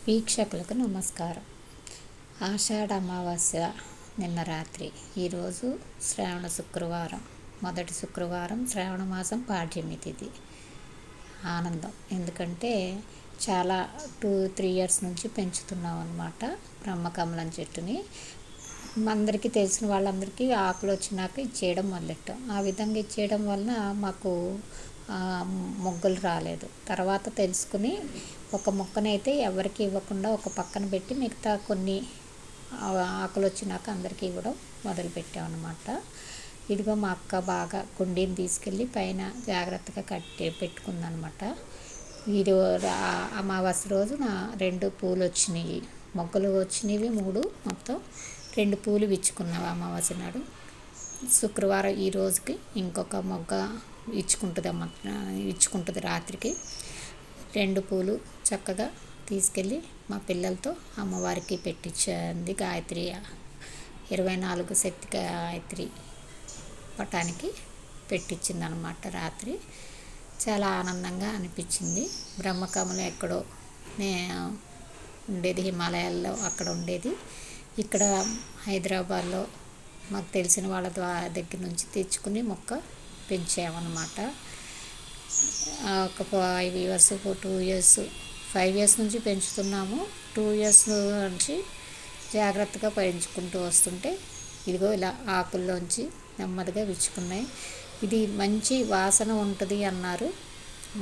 వీక్షకులకు నమస్కారం. ఆషాఢ అమావాస్య నిన్న రాత్రి. ఈరోజు శ్రావణ శుక్రవారం, మొదటి శుక్రవారం, శ్రావణ మాసం పాడ్యమి తిథి. ఆనందం, ఎందుకంటే చాలా 2-3 ఇయర్స్ నుంచి పెంచుతున్నాం అన్నమాట బ్రహ్మకమలం చెట్టుని. అందరికీ తెలిసిన వాళ్ళందరికీ ఆకులు వచ్చినాక ఇచ్చేయడం మొదలెట్టాం. ఆ విధంగా ఇచ్చేయడం వలన మాకు మొగ్గలు రాలేదు. తర్వాత తెలుసుకుని ఒక మొక్కనైతే ఎవరికి ఇవ్వకుండా ఒక పక్కన పెట్టి మిగతా కొన్ని ఆకులు వచ్చినాక అందరికీ ఇవ్వడం మొదలుపెట్టామన్నమాట. ఇదిగో మా అక్క బాగా కుండీని తీసుకెళ్ళి పైన జాగ్రత్తగా పెట్టుకుందనమాట. ఇది అమావాస్య రోజు 2 పూలు వచ్చినాయి, మొగ్గలు వచ్చినవి 3, మొత్తం 2 పూలు విచ్చుకున్నావు అమావాస్య నాడు. శుక్రవారం ఈ రోజుకి ఇంకొక మొగ్గ ఇచ్చుకుంటుంది రాత్రికి. 2 పూలు చక్కగా తీసుకెళ్ళి మా పిల్లలతో అమ్మవారికి పెట్టించింది. గాయత్రి 24 శక్తి గాయత్రి పటానికి పెట్టించిందనమాట రాత్రి. చాలా ఆనందంగా అనిపించింది. బ్రహ్మకమలం ఎక్కడో ఉండేది, హిమాలయాల్లో అక్కడ ఉండేది. ఇక్కడ హైదరాబాద్లో మాకు తెలిసిన వాళ్ళ దగ్గర నుంచి తెచ్చుకుని మొక్క పెంచామన్నమాట. ఒక 5 ఇయర్స్, 2 ఇయర్స్, 5 ఇయర్స్ నుంచి పెంచుతున్నాము. 2 ఇయర్స్ నుంచి జాగ్రత్తగా పెంచుకుంటూ వస్తుంటే ఇదిగో ఇలా ఆకుల్లోంచి నెమ్మదిగా విచ్చుకున్నాయి. ఇది మంచి వాసన ఉంటుంది అన్నారు.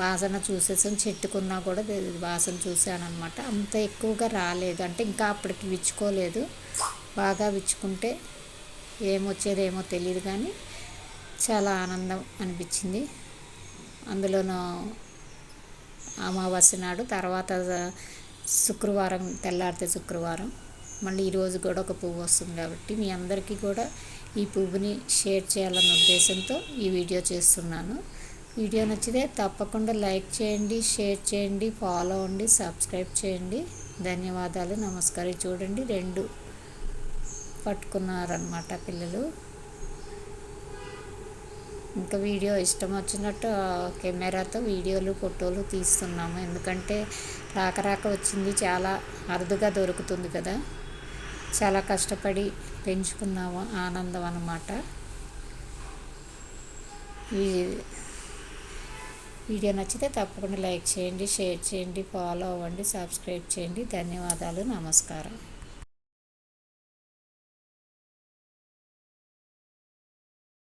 వాసన చూసేసాను, చెట్టుకున్నా కూడా వాసన చూశాను అనమాట. అంత ఎక్కువగా రాలేదు, అంటే ఇంకా అప్పటికి విచ్చుకోలేదు. బాగా విచ్చుకుంటే ఏమొచ్చేదేమో తెలియదు, కానీ చాలా ఆనందం అనిపించింది. అందులోనూ అమావాస్య నాడు తర్వాత శుక్రవారం, తెల్లారితే శుక్రవారం మళ్ళీ ఈరోజు కూడా ఒక పువ్వు వస్తుంది కాబట్టి మీ అందరికీ కూడా ఈ పువ్వుని షేర్ చేయాలన్న ఉద్దేశంతో ఈ వీడియో చేస్తున్నాను. వీడియో నచ్చితే తప్పకుండా లైక్ చేయండి, షేర్ చేయండి, ఫాలో అవ్వండి, సబ్స్క్రైబ్ చేయండి. ధన్యవాదాలు, నమస్కారం. చూడండి, 2 పట్టుకున్నారనమాట పిల్లలు. ఇంకా వీడియో ఇష్టం వచ్చినట్టు కెమెరాతో వీడియోలు, ఫోటోలు తీస్తున్నాము. ఎందుకంటే రాక వచ్చింది, చాలా అరుదుగా దొరుకుతుంది కదా. చాలా కష్టపడి పెంచుకున్నాము, ఆనందం అన్నమాట. ఈ వీడియో నచ్చితే తప్పకుండా లైక్ చేయండి, షేర్ చేయండి, ఫాలో అవ్వండి, సబ్స్క్రైబ్ చేయండి. ధన్యవాదాలు, నమస్కారం.